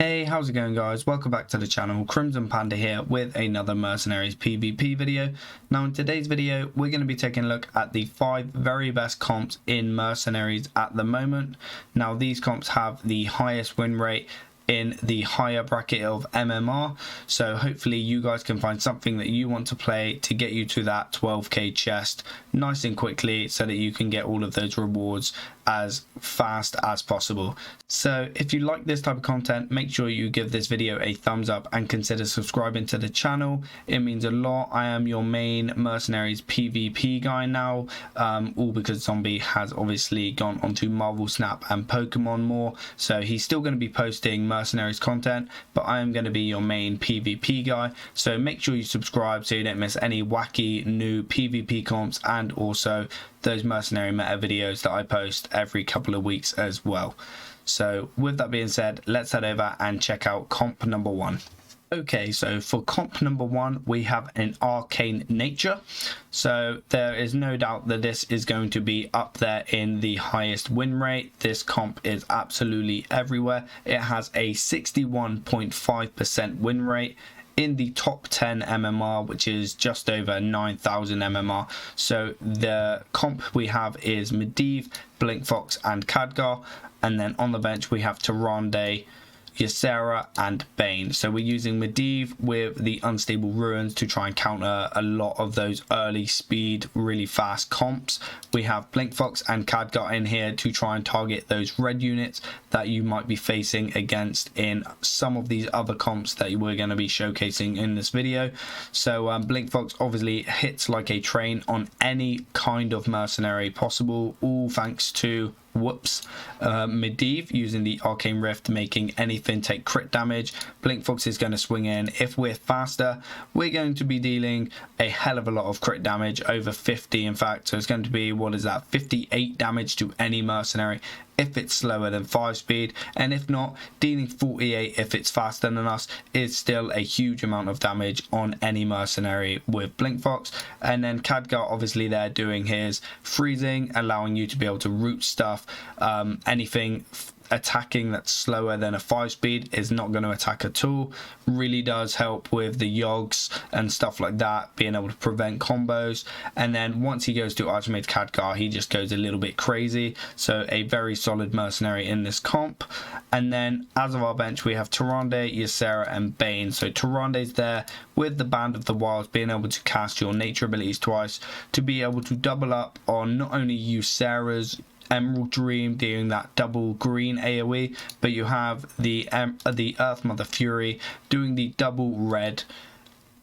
Hey, how's it going guys? Welcome back to the channel. Crimsonpanda here with another Mercenaries PvP video. Now in today's video we're going to be taking a look at the 5 very best comps in Mercenaries at the moment. Now these comps have the highest win rate in the higher bracket of MMR, so hopefully you guys can find something that you want to play to get you to that 12k chest nice and quickly so that you can get all of those rewards as fast as possible. So if you like this type of content, make sure you give this video a thumbs up and consider subscribing to the channel. It means a lot. I am your main Mercenaries PvP guy now, all because Zombie has obviously gone onto MarvelSnap and Pokemon more, so he's still going to be posting Mercenaries content, but I am going to be your main PvP guy. So make sure you subscribe so you don't miss any wacky new PvP comps and also those mercenary meta videos that I post every couple of weeks as well. So with that being said, let's head over and check out comp number 1. Okay, so for comp number 1 we have an Arcane Nature. So there is no doubt that this is going to be up there in the highest win rate. This comp is absolutely everywhere. It has a 61.5% win rate in the top 10 MMR, which is just over 9,000 MMR. So the comp we have is Medivh, Blinkfox and Khadgar, and then on the bench we have Tyrande, Ysera and Bane. So we're using Medivh with the Unstable Ruins to try and counter a lot of those early speed, really fast comps. We have Blinkfox and Khadgar in here to try and target those red units that you might be facing against in some of these other comps that we're going to be showcasing in this video. So Blinkfox obviously hits like a train on any kind of mercenary possible, all thanks to Medivh using the Arcane Rift, making anything take crit damage. Blinkfox is going to swing in. If we're faster, we're going to be dealing a hell of a lot of crit damage, over 50 in fact. So it's going to be, what is that, 58 damage to any mercenary if it's slower than 5 speed, and if not, dealing 48 if it's faster than us is still a huge amount of damage on any mercenary with Blinkfox. And then Khadgar obviously there doing his freezing, allowing you to be able to root stuff. Anything attacking that's slower than a 5 speed is not going to attack at all. Really does help with the yogs and stuff like that, being able to prevent combos. And then once he goes to Ultimate Khadgar, he just goes a little bit crazy. So a very solid mercenary in this comp. And then as of our bench we have Tyrande, Ysera and Bane. So Tyrande's there with the Band of the Wilds, being able to cast your nature abilities twice to be able to double up on not only Ysera's Emerald Dream, doing that double green AoE, but you have the Earth Mother Fury doing the double red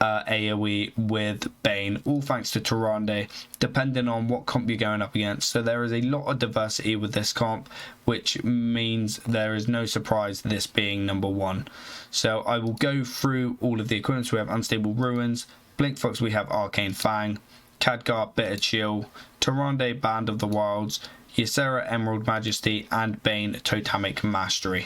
AoE with Bane, all thanks to Tyrande, depending on what comp you're going up against. So there is a lot of diversity with this comp, which means there is no surprise this being number 1. So I will go through all of the equipments. We have Unstable Ruins, Blinkfox we have Arcane Fang, Khadgar Bitter Chill, Tyrande Band of the Wilds, Ysera Emerald Majesty and Bane Totemic Mastery.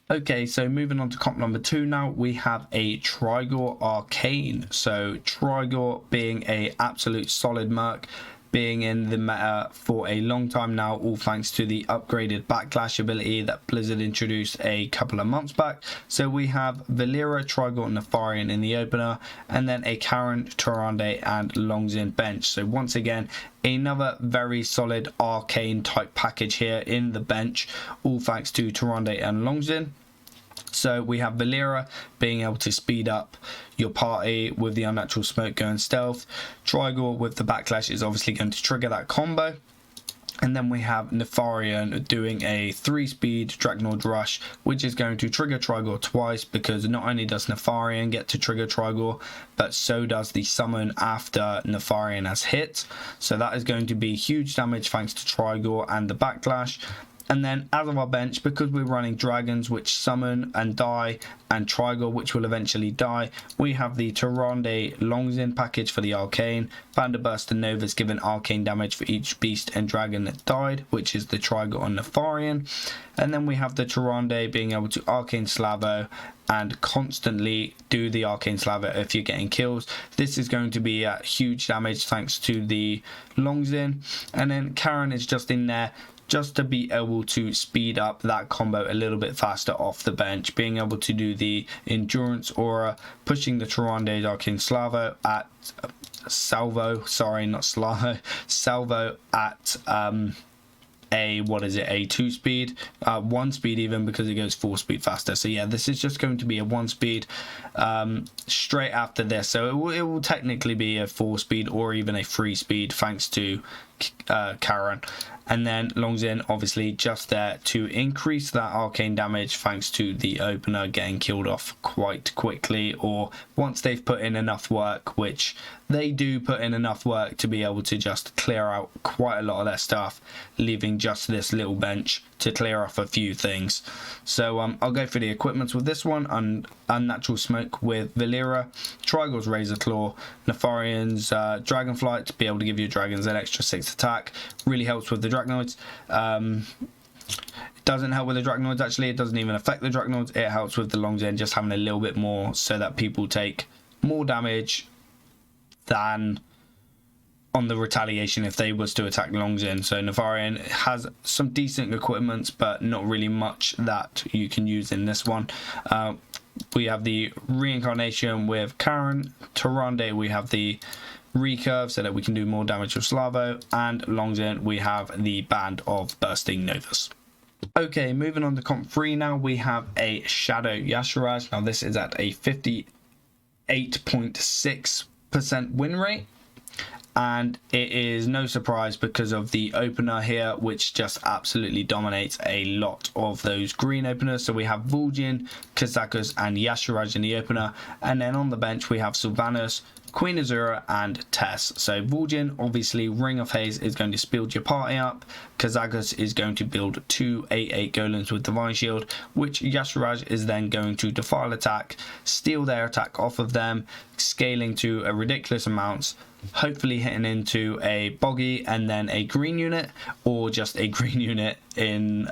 Okay, so moving on to comp number 2 now, we have a Trigore Arcane. So Trigore being a absolute solid merc, being in the meta for a long time now, all thanks to the upgraded backlash ability that Blizzard introduced a couple of months back. So we have Valeera, Trigore, Nefarian in the opener, and then a Karen, Tyrande and Longzin bench. So once again, another very solid arcane type package here in the bench, all thanks to Tyrande and Longzin. So we have Valeera being able to speed up your party with the Unnatural Smoke going stealth. Trigore with the backlash is obviously going to trigger that combo. And then we have Nefarian doing a 3-speed Dragnord Rush, which is going to trigger Trigore twice, because not only does Nefarian get to trigger Trigore, but so does the summon after Nefarian has hit. So that is going to be huge damage thanks to Trigore and the backlash. And then as of our bench, because we're running dragons which summon and die, and Trigore which will eventually die, we have the Tyrande Longzin package for the Arcane. Thunderburst and Novas giving arcane damage for each beast and dragon that died, which is the Trigore and Nefarian. And then we have the Tyrande being able to Arcane Slavo and constantly do the Arcane Slavo if you're getting kills. This is going to be huge damage thanks to the Longzin. And then Karen is just in there just to be able to speed up that combo a little bit faster off the bench, being able to do the Endurance Aura, pushing the Trigore Arcane Salvo at Salvo at a 2 speed, 1 speed even, because it goes 4 speed faster. So yeah, this is just going to be a 1 speed straight after this, so it will technically be a 4 speed or even a 3 speed thanks to Karen. And then Longzin obviously just there to increase that arcane damage thanks to the opener getting killed off quite quickly, or once they've put in enough work, which they do put in enough work to be able to just clear out quite a lot of their stuff, leaving just this little bench to clear off a few things. So I'll go through the equipments with this one. Unnatural Smoke with Valera, Trigore's Razor Claw, Nefarian's Dragonflight to be able to give your dragons an extra 6 attack. Really helps with the Draconoids. It doesn't help with the Draconoids actually, it doesn't even affect the Draconoids. It helps with the Longzin just having a little bit more so that people take more damage than on the retaliation if they was to attack Longzin. So Nefarian has some decent equipments, but not really much that you can use in this one. We have the Reincarnation with Karen. Tyrande, we have the Recurve so that we can do more damage with Slavo, and Longzin we have the Band of Bursting Novas. Okay, moving on to comp 3 now, we have a Shadow Yasharaj. Now this is at a 58.6% win rate, and it is no surprise because of the opener here, which just absolutely dominates a lot of those green openers. So we have Vol'jin, Kazakus and Yasharaj in the opener, and then on the bench we have Sylvanas, Queen Azura and Tess. So Vol'jin, obviously Ring of Haze is going to speed your party up. Kazakus is going to build 2 8/8 golems with Divine Shield, which Yasharaj is then going to defile attack, steal their attack off of them, scaling to a ridiculous amounts, hopefully hitting into a boggy and then a green unit, or just a green unit in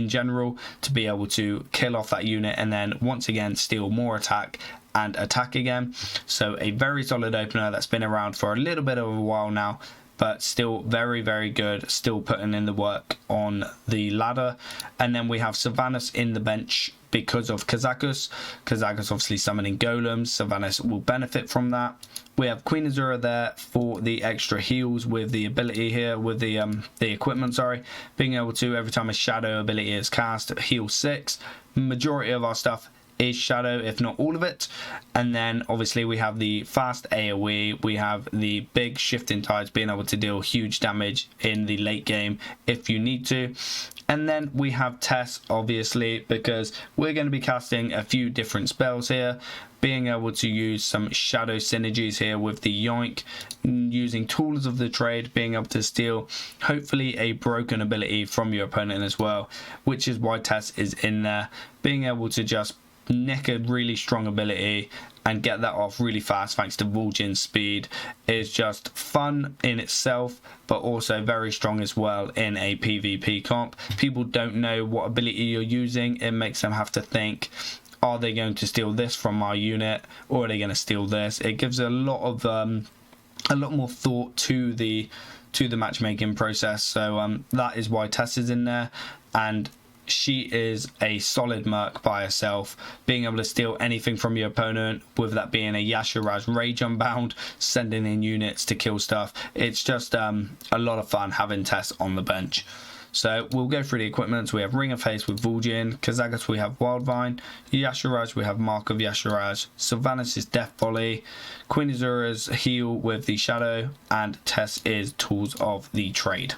general to be able to kill off that unit, and then once again steal more attack and attack again. So a very solid opener that's been around for a little bit of a while now, but still very, very good, still putting in the work on the ladder. And then we have Sylvanas in the bench because of Kazakus. Kazakus obviously summoning golems, Sylvanas will benefit from that. We have Queen Azura there for the extra heals with the ability here, with the equipment, sorry, being able to, every time a shadow ability is cast, heal 6. Majority of our stuff is shadow, if not all of it. And then obviously we have the fast AoE, we have the big shifting tides, being able to deal huge damage in the late game if you need to. And then we have Tess, obviously, because we're going to be casting a few different spells here, being able to use some shadow synergies here with the Yoink, using tools of the trade, being able to steal hopefully a broken ability from your opponent as well, which is why Tess is in there, being able to just nick a really strong ability and get that off really fast thanks to Vol'jin's speed is just fun in itself, but also very strong as well in a PvP comp. People don't know what ability you're using, it makes them have to think, are they going to steal this from my unit, or are they going to steal this? It gives a lot more thought to the matchmaking process. So that is why Tess is in there, and she is a solid merc by herself, being able to steal anything from your opponent, with that being a Yasharaj Rage Unbound, sending in units to kill stuff. It's just a lot of fun having Tess on the bench. So we'll go through the equipment. We have Ring of Haze with Vol'jin, Kazakus we have Wildvine, Yasharaj we have Mark of Yasharaj, Sylvanas is Death Volley, Queen Azura's Heal with the Shadow, and Tess is Tools of the Trade.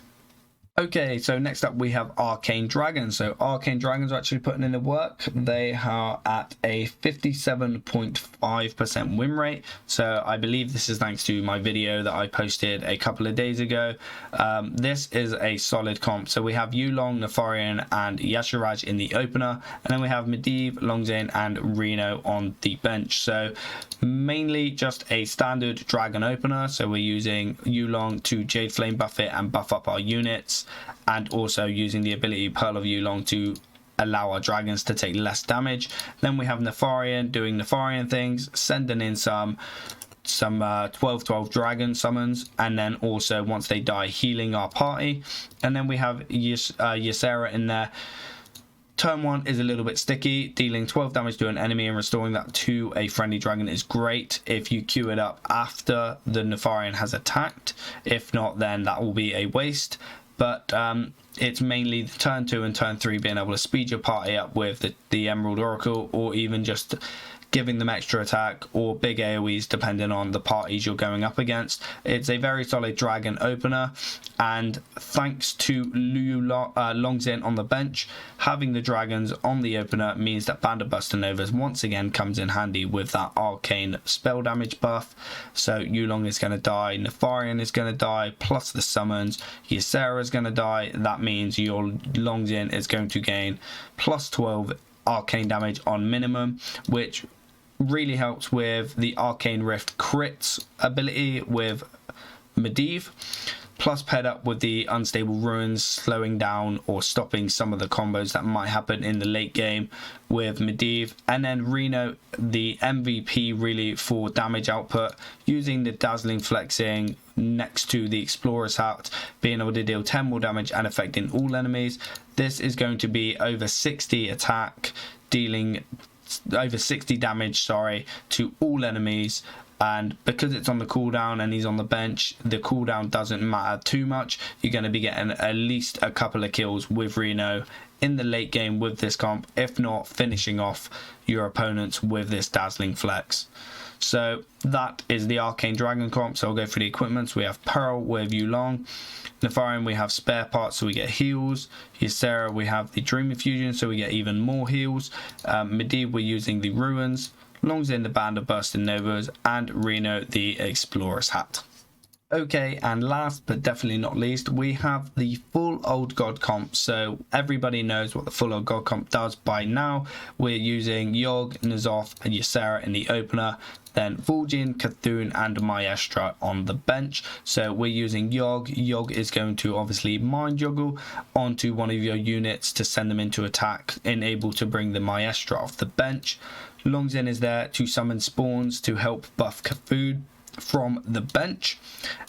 Okay, so next up we have Arcane Dragone. So Arcane Dragons are actually putting in the work. They are at a 57.5% win rate. So I believe this is thanks to my video that I posted a couple of days ago. This is a solid comp. So we have Yulong, Nefarian and Yasharaj in the opener. And then we have Medivh, Longzin and Reno on the bench. So mainly just a standard dragon opener. So we're using Yulong to Jade Flame buff it and buff up our units, and also using the ability Pearl of Yulong to allow our dragons to take less damage. Then we have Nefarian doing Nefarian things, sending in some some 12/12 dragon summons, and then also once they die healing our party. And then we have Ysera in there. Turn 1 is a little bit sticky. Dealing 12 damage to an enemy and restoring that to a friendly dragon is great if you queue it up after the Nefarian has attacked. If not, then that will be a waste. But it's mainly the turn 2 and turn 3 being able to speed your party up with the Emerald Oracle, or even just giving them extra attack or big AoEs depending on the parties you're going up against. It's a very solid dragon opener, and thanks to Longzin on the bench, having the dragons on the opener means that Band of Buster Novas once again comes in handy with that arcane spell damage buff. So Yulong is going to die, Nefarian is going to die, plus the summons, Ysera is going to die. That means your Longzin is going to gain plus 12 arcane damage on minimum, which really helps with the Arcane Rift crits ability with Medivh, plus paired up with the Unstable Ruins, slowing down or stopping some of the combos that might happen in the late game with Medivh. And then Reno, the MVP really for damage output, using the Dazzling Flexing next to the Explorer's Hat, being able to deal 10 more damage and affecting all enemies. This is going to be over 60 attack, dealing over 60 damage, to all enemies. And because it's on the cooldown and he's on the bench, the cooldown doesn't matter too much. You're going to be getting at least a couple of kills with Reno in the late game with this comp, if not finishing off your opponents with this Dazzling Flex. So that is the Arcane Dragon comp. So I'll go through the equipments. We have Pearl with Yulong. Nefarian, we have spare parts, so we get heals. Ysera, we have the Dream Infusion, so we get even more heals. Medivh, we're using the Ruins. Longzin, the Band of Bursting Novas, and Reno, the Explorer's Hat. Okay, and last but definitely not least, we have the full Old God comp. So everybody knows what the full Old God comp does by now. We're using Yogg, N'Zoth, and Ysera in the opener. Then Vol'jin, Cthulhu, and Maestra on the bench. So we're using Yogg. Yogg is going to obviously mind juggle onto one of your units to send them into attack, and able to bring the Maestra off the bench. Longzin is there to summon spawns to help buff Cthulhu from the bench.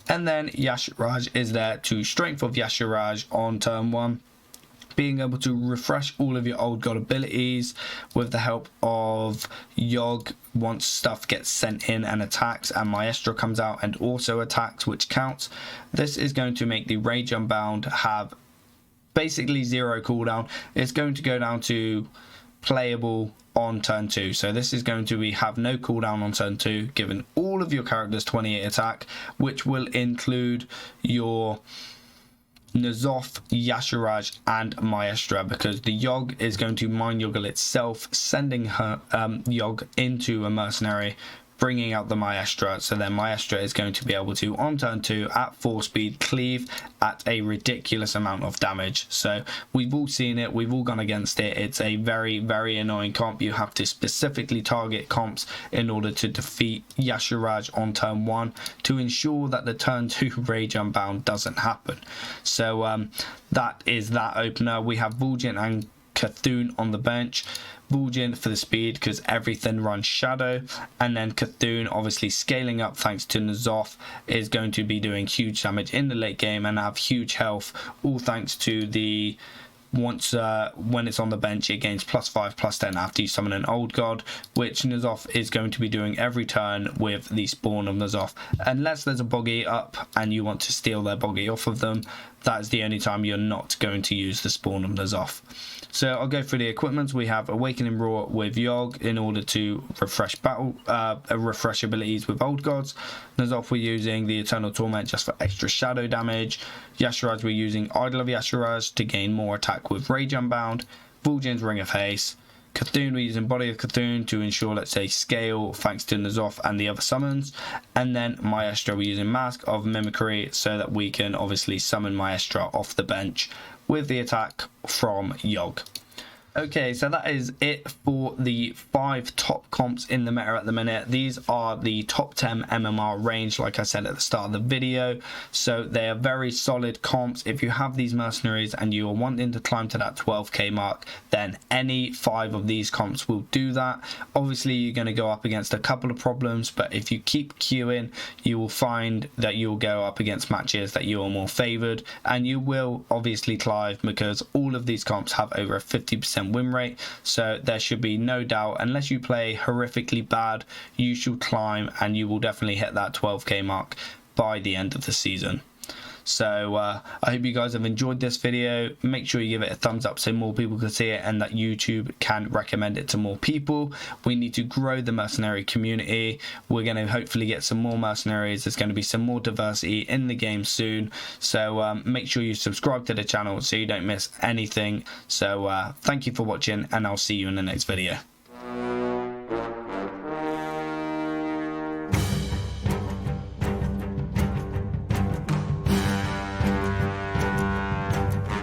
And then Y'Shaarj is there to strength of Y'Shaarj on turn 1, being able to refresh all of your Old God abilities with the help of Yogg once stuff gets sent in and attacks, and Maestra comes out and also attacks, which counts. This is going to make the Rage Unbound have basically 0 cooldown. It's going to go down to playable on turn 2. So this is going to have no cooldown on turn 2, giving all of your characters 28 attack, which will include your N'Zoth, Y'Shaarj, and Maestra, because the Yogg is going to mind juggle itself, sending her Yogg into a mercenary, bringing out the Maestra. So then Maestra is going to be able to, on turn 2 at 4 speed, cleave at a ridiculous amount of damage. So we've all seen it, we've all gone against it. It's a very, very annoying comp. You have to specifically target comps in order to defeat Y'Shaarj on turn 1 to ensure that the turn 2 Rage Unbound doesn't happen. So that is that opener. We have Vol'jin and Cthulhu on the bench. Vol'jin for the speed because everything runs shadow, and then Cthulhu obviously scaling up thanks to N'Zoth is going to be doing huge damage in the late game and have huge health, all thanks to the when it's on the bench it gains +5 +10 after you summon an Old God, which N'Zoth is going to be doing every turn with the spawn of N'Zoth, unless there's a boggy up and you want to steal their boggy off of them. That is the only time you're not going to use the spawn of N'Zoth. So I'll go through the equipments. We have Awakening Roar with Yogg in order to refresh refresh abilities with Old Gods. N'Zoth we're using the Eternal Torment just for extra shadow damage. Y'Shaarj we're using Idol of Y'Shaarj to gain more attack with Rage Unbound. Vol'jin's Ring of Haste. Cthulhu we're using Body of Cthulhu to ensure, let's say, scale thanks to N'Zoth and the other summons. And then Maestra we're using Mask of Mimicry so that we can obviously summon Maestra off the bench with the attack from Yogg. Okay, so that is it for the 5 top comps in the meta at the minute. These are the top 10 MMR range, like I said at the start of the video. So they are very solid comps. If you have these mercenaries and you are wanting to climb to that 12k mark, then any 5 of these comps will do that. Obviously, you're going to go up against a couple of problems, but if you keep queuing, you will find that you'll go up against matches that you are more favored, and you will obviously climb because all of these comps have over a 50% win rate, so there should be no doubt, unless you play horrifically bad, you should climb and you will definitely hit that 12k mark by the end of the season. So I hope you guys have enjoyed this video. Make sure you give it a thumbs up so more people can see it and that YouTube can recommend it to more people. We need to grow the mercenary community. We're going to hopefully get some more mercenaries. There's going to be some more diversity in the game soon. So make sure you subscribe to the channel so you don't miss anything. So thank you for watching, and I'll see you in the next video.